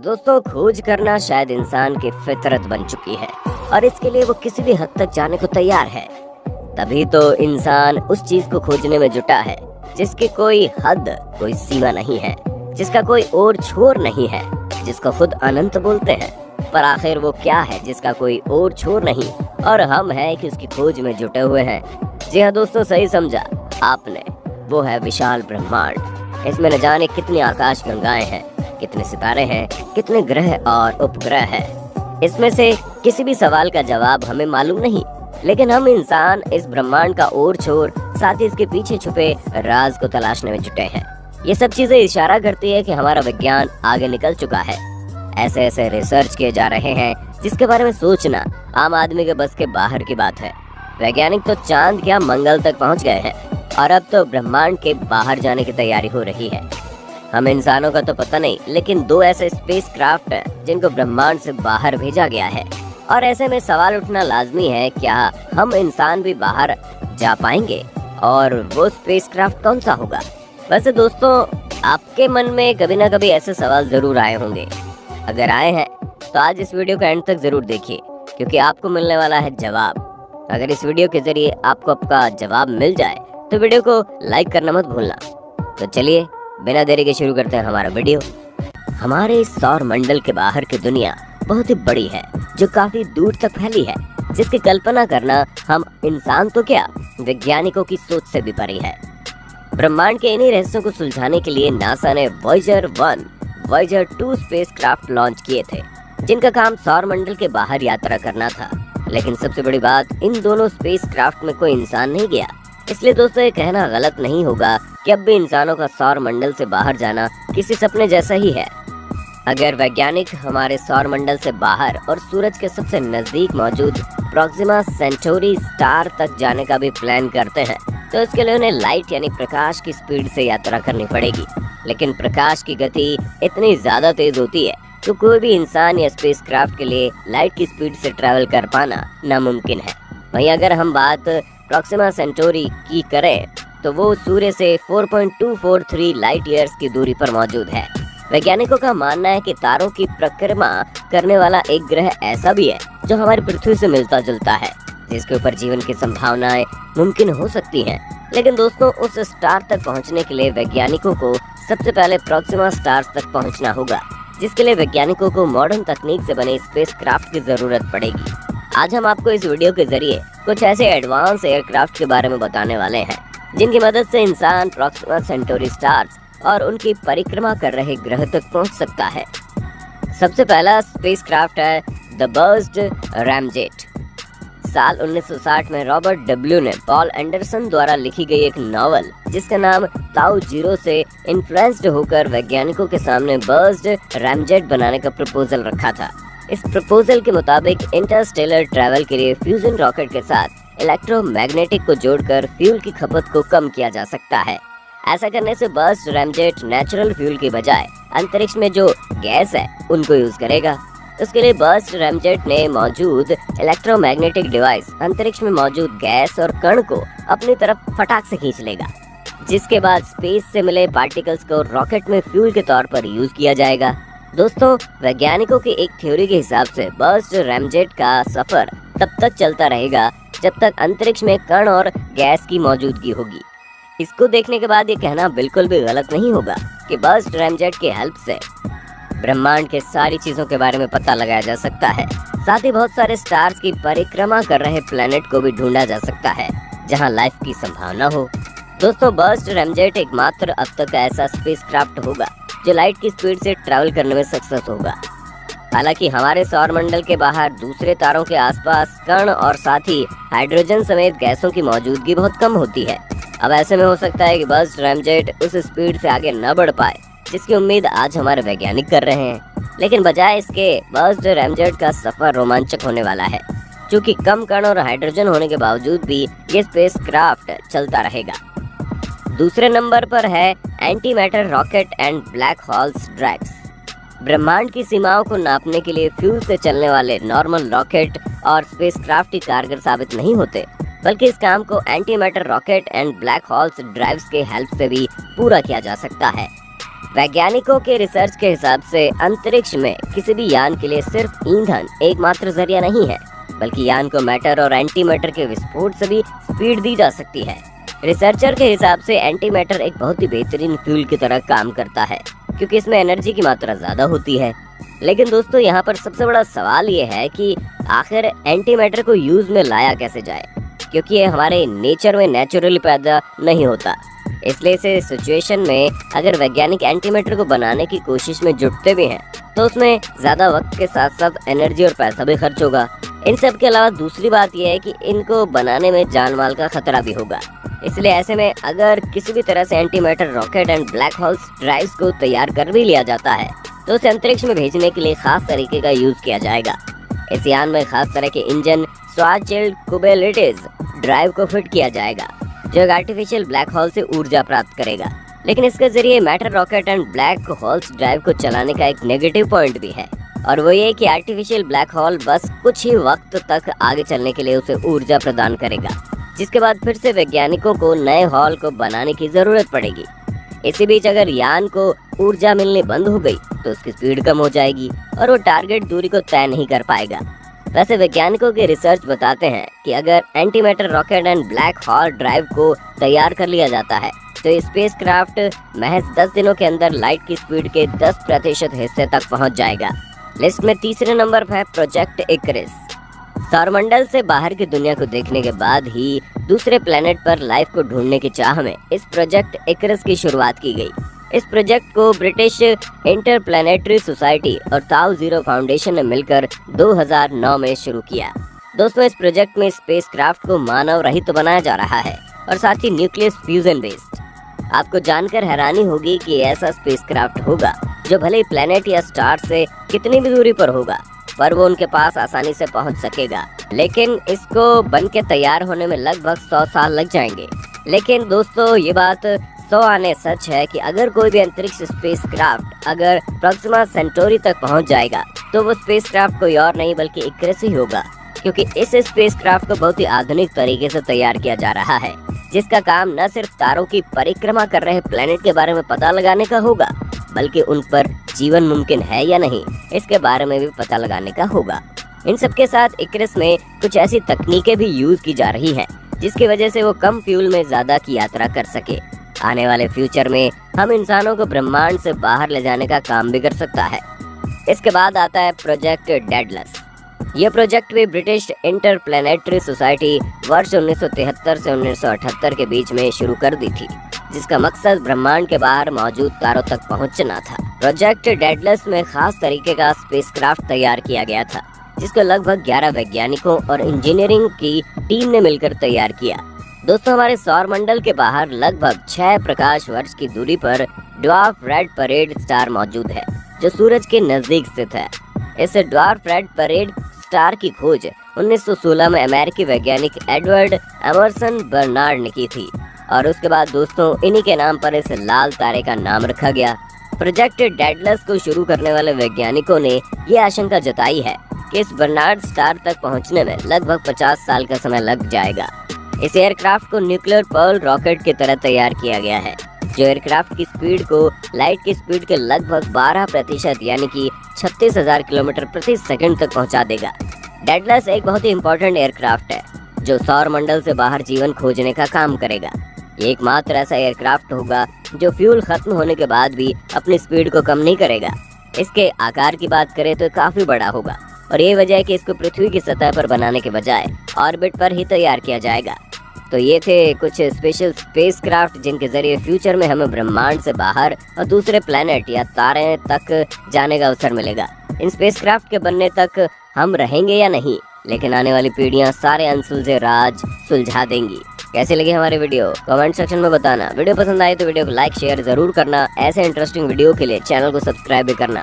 दोस्तों, खोज करना शायद इंसान की फितरत बन चुकी है और इसके लिए वो किसी भी हद तक जाने को तैयार है। तभी तो इंसान उस चीज को खोजने में जुटा है जिसकी कोई हद, कोई सीमा नहीं है, जिसका कोई और छोर नहीं है, जिसको खुद अनंत बोलते हैं। पर आखिर वो क्या है जिसका कोई और छोर नहीं, और हम हैं कि उसकी खोज में जुटे हुए हैं। जी हाँ दोस्तों, सही समझा आपने, वो है विशाल ब्रह्मांड। इसमें न जाने कितनी आकाश गंगाएं हैं, कितने सितारे हैं, कितने ग्रह और उपग्रह हैं। इसमें से किसी भी सवाल का जवाब हमें मालूम नहीं, लेकिन हम इंसान इस ब्रह्मांड का और छोर, साथ ही इसके पीछे छुपे राज को तलाशने में जुटे हैं। ये सब चीजें इशारा करती है कि हमारा विज्ञान आगे निकल चुका है। ऐसे ऐसे रिसर्च किए जा रहे हैं जिसके बारे में सोचना आम आदमी के बस के बाहर की बात है। वैज्ञानिक तो चांद क्या मंगल तक पहुंच गए हैं और अब तो ब्रह्मांड के बाहर जाने की तैयारी हो रही है। हम इंसानों का तो पता नहीं, लेकिन 2 ऐसे स्पेस क्राफ्ट हैं जिनको ब्रह्मांड से बाहर भेजा गया है। और ऐसे में सवाल उठना लाजमी है, क्या हम इंसान भी बाहर जा पाएंगे, और वो स्पेस क्राफ्ट कौन सा होगा? वैसे दोस्तों, आपके मन में कभी ना कभी ऐसे सवाल जरूर आए होंगे। अगर आए हैं तो आज इस वीडियो का एंड तक जरूर देखिए, क्योंकि आपको मिलने वाला है जवाब। अगर इस वीडियो के जरिए आपको आपका जवाब मिल जाए तो वीडियो को लाइक करना मत भूलना। तो चलिए बिना देरी के शुरू करते हैं हमारा वीडियो। हमारे इस सौर मंडल के बाहर की दुनिया बहुत ही बड़ी है, जो काफी दूर तक फैली है, जिसकी कल्पना करना हम इंसान तो क्या, वैज्ञानिकों की सोच से भी परे है। ब्रह्मांड के इन्हीं रहस्यों को सुलझाने के लिए नासा ने वॉयेजर 1, वॉयेजर 2 स्पेसक्राफ्ट लॉन्च किए थे, जिनका काम सौर मंडल के बाहर यात्रा करना था। लेकिन सबसे बड़ी बात, इन दोनों स्पेसक्राफ्ट में कोई इंसान नहीं गया। इसलिए दोस्तों, ये कहना गलत नहीं होगा कि अब भी इंसानों का सौर मंडल से बाहर जाना किसी सपने जैसा ही है। अगर वैज्ञानिक हमारे सौर मंडल से बाहर और सूरज के सबसे नजदीक मौजूद प्रोक्सिमा सेंटोरी स्टार तक जाने का भी प्लान करते हैं, तो इसके लिए उन्हें लाइट यानी प्रकाश की स्पीड से यात्रा करनी पड़ेगी। लेकिन प्रकाश की गति इतनी ज्यादा तेज होती है तो कोई भी इंसान या स्पेसक्राफ्ट के लिए लाइट की स्पीड से ट्रैवल कर पाना नामुमकिन है। वहीं अगर हम बात प्रोक्सिमा सेंटोरी की करें तो वो सूर्य से 4.243 लाइट ईयर्स की दूरी पर मौजूद है। वैज्ञानिकों का मानना है कि तारों की परिक्रमा करने वाला एक ग्रह ऐसा भी है जो हमारी पृथ्वी से मिलता जुलता है, जिसके ऊपर जीवन की संभावनाएं मुमकिन हो सकती हैं। लेकिन दोस्तों, उस स्टार तक पहुंचने के लिए वैज्ञानिकों को सबसे पहले प्रोक्सिमा स्टार्स तक पहुंचना होगा, जिसके लिए वैज्ञानिकों को मॉडर्न तकनीक से बने स्पेसक्राफ्ट की जरूरत पड़ेगी। आज हम आपको इस वीडियो के जरिए कुछ ऐसे एडवांस एयरक्राफ्ट के बारे में बताने वाले हैं जिनकी मदद से इंसान प्रोक्सिमा सेंटोरी स्टार्स और उनकी परिक्रमा कर रहे ग्रह तक पहुंच सकता है। सबसे पहला स्पेसक्राफ्ट है द बर्स्ट रैमजेट। साल 1960 में रॉबर्ट डब्ल्यू ने पॉल एंडरसन द्वारा लिखी गई एक नॉवल जिसका नाम ताऊ जीरो से इन्फ्लुएंस्ड होकर वैज्ञानिकों के सामने बर्स्ट रैमजेट बनाने का प्रपोजल रखा था। इस प्रपोजल के मुताबिक इंटरस्टेलर ट्रैवल के लिए फ्यूजन रॉकेट के साथ इलेक्ट्रोमैग्नेटिक को जोड़कर फ्यूल की खपत को कम किया जा सकता है। ऐसा करने से बर्स्ट रैमजेट नेचुरल फ्यूल की बजाय अंतरिक्ष में जो गैस है उनको यूज करेगा। उसके लिए बर्स्ट रैमजेट ने मौजूद इलेक्ट्रोमैग्नेटिक डिवाइस अंतरिक्ष में मौजूद गैस और कण को अपनी तरफ फटाक से खींच लेगा, जिसके बाद स्पेस से मिले पार्टिकल्स को रॉकेट में फ्यूल के तौर पर यूज किया जाएगा। दोस्तों, वैज्ञानिकों की एक थ्योरी के हिसाब से बर्स्ट रैमजेट का सफर तब तक चलता रहेगा जब तक अंतरिक्ष में कण और गैस की मौजूदगी होगी। इसको देखने के बाद ये कहना बिल्कुल भी गलत नहीं होगा कि बर्स्ट रैमजेट की हेल्प से ब्रह्मांड के सारी चीजों के बारे में पता लगाया जा सकता है। साथ ही बहुत सारे स्टार्स की परिक्रमा कर रहे प्लेनेट को भी ढूंढा जा सकता है जहां लाइफ की संभावना हो। दोस्तों, बर्स्ट रैमजेट एकमात्र अब तक ऐसा स्पेसक्राफ्ट होगा जो लाइट की स्पीड से ट्रैवल करने में सक्सेस होगा। हालांकि हमारे सौर मंडल के बाहर दूसरे तारों के आसपास कण और साथ ही हाइड्रोजन समेत गैसों की मौजूदगी बहुत कम होती है। अब ऐसे में हो सकता है कि बर्स्ट रैमजेट उस स्पीड से आगे न बढ़ पाए जिसकी उम्मीद आज हमारे वैज्ञानिक कर रहे हैं। लेकिन बजाय इसके बर्स्ट रैमजेट का सफर रोमांचक होने वाला है, क्योंकि कम कण और हाइड्रोजन होने के बावजूद भी ये स्पेसक्राफ्ट चलता रहेगा। दूसरे नंबर पर है anti matter rocket and black holes drags. ब्रह्मांड की सीमाओं को नापने के लिए फ्यूल से चलने वाले नॉर्मल रॉकेट और स्पेसक्राफ्ट ही कारगर साबित नहीं होते। बल्कि इस काम को anti matter rocket and black holes drives के हेल्प से भी पूरा किया जा सकता है। वैज्ञानिकों के रिसर्च के हिसाब से अंतरिक्ष में किसी भी यान के लिए सिर्फ ईंधन एकमात्र जरिया नहीं है, बल्कि यान को मैटर और एंटी मैटर के विस्फोट से भी स्पीड दी जा सकती है। रिसर्चर के हिसाब से एंटी मैटर एक बहुत ही बेहतरीन फ्यूल की तरह काम करता है, क्योंकि इसमें एनर्जी की मात्रा ज्यादा होती है। लेकिन दोस्तों, यहाँ पर सबसे बड़ा सवाल ये है कि आखिर एंटी मैटर को यूज में लाया कैसे जाए, क्योंकि ये हमारे नेचर में नेचुरली पैदा नहीं होता। इसलिए इस सिचुएशन में अगर वैज्ञानिक एंटी मैटर को बनाने की कोशिश में जुटते भी हैं, तो उसमें ज्यादा वक्त के साथ साथ एनर्जी और पैसा भी खर्च होगा। इन सब के अलावा दूसरी बात यह है कि इनको बनाने में जान माल का खतरा भी होगा। इसलिए ऐसे में अगर किसी भी तरह से anti matter rocket and black holes drives को तैयार कर भी लिया जाता है, तो उसे अंतरिक्ष में भेजने के लिए खास तरीके का यूज किया जाएगा। इस यान में खास तरह के इंजन स्वाचिल्ड कुबेलिटीज ड्राइव को फिट किया जाएगा, जो एक आर्टिफिशियल ब्लैक होल से ऊर्जा प्राप्त करेगा। लेकिन इसके जरिए matter rocket and black holes drive को चलाने का एक नेगेटिव पॉइंट भी है, और वो ये कि आर्टिफिशियल ब्लैक होल बस कुछ ही वक्त तक आगे चलने के लिए उसे ऊर्जा प्रदान करेगा, जिसके बाद फिर से वैज्ञानिकों को नए हॉल को बनाने की जरूरत पड़ेगी। इसी बीच अगर यान को ऊर्जा मिलनी बंद हो गई तो उसकी स्पीड कम हो जाएगी और वो टारगेट दूरी को तय नहीं कर पाएगा। वैसे वैज्ञानिकों के रिसर्च बताते हैं कि अगर anti matter rocket and black hole drive को तैयार कर लिया जाता है, तो स्पेस क्राफ्ट महज 10 दिनों के अंदर लाइट की स्पीड के 10% हिस्से तक पहुंच जाएगा। लिस्ट में तीसरे नंबर पर है प्रोजेक्ट इकरिस। सौरमंडल से बाहर की दुनिया को देखने के बाद ही दूसरे प्लेनेट पर लाइफ को ढूंढने की चाह में इस प्रोजेक्ट इकरिस की शुरुआत की गई। इस प्रोजेक्ट को ब्रिटिश इंटरप्लैनेटरी सोसाइटी और ताऊ जीरो फाउंडेशन ने मिलकर 2009 में शुरू किया। दोस्तों, इस प्रोजेक्ट में स्पेस क्राफ्ट को मानव रहित तो बनाया जा रहा है और साथ ही न्यूक्लियस फ्यूजन बेस्ड। आपको जानकर हैरानी होगी कि ऐसा स्पेस क्राफ्ट होगा जो भले ही प्लेनेट या स्टार से कितनी भी दूरी पर होगा, पर वो उनके पास आसानी से पहुंच सकेगा। लेकिन इसको बन के तैयार होने में लगभग 100 साल लग जाएंगे। लेकिन दोस्तों, ये बात 100 आने सच है कि अगर कोई भी अंतरिक्ष स्पेस क्राफ्ट अगर प्रॉक्सिमा सेंटोरी तक पहुंच जाएगा, तो वो स्पेस क्राफ्ट कोई और नहीं बल्कि इकरिस ही होगा, क्योंकि इस स्पेस क्राफ्ट को बहुत ही आधुनिक तरीके से तैयार किया जा रहा है, जिसका काम न सिर्फ तारों की परिक्रमा कर रहे प्लेनेट के बारे में पता लगाने का होगा, बल्कि उन पर जीवन मुमकिन है या नहीं इसके बारे में भी पता लगाने का होगा। इन सब के साथ इकरिस में कुछ ऐसी तकनीकें भी यूज की जा रही हैं, जिसकी वजह से वो कम फ्यूल में ज्यादा की यात्रा कर सके। आने वाले फ्यूचर में हम इंसानों को ब्रह्मांड से बाहर ले जाने का काम भी कर सकता है। इसके बाद आता है प्रोजेक्ट डेडलस। यह प्रोजेक्ट भी ब्रिटिश इंटरप्लैनेटरी सोसाइटी वर्ष 1973 से 1978 के बीच में शुरू कर दी थी, जिसका मकसद ब्रह्मांड के बाहर मौजूद तारों तक पहुंचना था। प्रोजेक्ट डेडलस में खास तरीके का स्पेसक्राफ्ट तैयार किया गया था, जिसको लगभग 11 वैज्ञानिकों और इंजीनियरिंग की टीम ने मिलकर तैयार किया। दोस्तों, हमारे सौर मंडल के बाहर लगभग 6 प्रकाश वर्ष की दूरी पर ड्वार्फ रेड परेड स्टार मौजूद है, जो सूरज के नजदीक स्थित है। इस ड्वार्फ रेड परेड स्टार की खोज 1916 में अमेरिकी वैज्ञानिक एडवर्ड एमरसन बर्नार्ड ने की थी, और उसके बाद दोस्तों इन्हीं के नाम पर इस लाल तारे का नाम रखा गया। प्रोजेक्ट डेडलस को शुरू करने वाले वैज्ञानिकों ने ये आशंका जताई है कि इस बर्नार्ड स्टार तक पहुंचने में लगभग 50 साल का समय लग जाएगा। इस एयरक्राफ्ट को न्यूक्लियर पर्ल रॉकेट की तरह तैयार किया गया है, जो एयरक्राफ्ट की स्पीड को लाइट की स्पीड के लगभग 12% यानी कि 36,000 किलोमीटर प्रति सेकंड तक पहुंचा देगा। डेडलस एक बहुत ही इम्पोर्टेंट एयरक्राफ्ट है, जो सौर मंडल से बाहर जीवन खोजने का काम करेगा। ये एकमात्र ऐसा एयरक्राफ्ट होगा जो फ्यूल खत्म होने के बाद भी अपनी स्पीड को कम नहीं करेगा। इसके आकार की बात करें तो काफी बड़ा होगा, और ये वजह है कि इसको पृथ्वी की सतह पर बनाने के बजाय ऑर्बिट पर ही तैयार किया जाएगा। तो ये थे कुछ स्पेशल स्पेसक्राफ्ट जिनके जरिए फ्यूचर में हमें ब्रह्मांड से बाहर और दूसरे प्लेनेट या तारे तक जाने का अवसर मिलेगा। इन स्पेसक्राफ्ट के बनने तक हम रहेंगे या नहीं, लेकिन आने वाली पीढ़ियां सारे अनसुलझे राज सुलझा देंगी। कैसे लगी हमारी वीडियो कमेंट सेक्शन में बताना। वीडियो पसंद आए तो वीडियो को लाइक शेयर जरूर करना। ऐसे इंटरेस्टिंग वीडियो के लिए चैनल को सब्सक्राइब भी करना।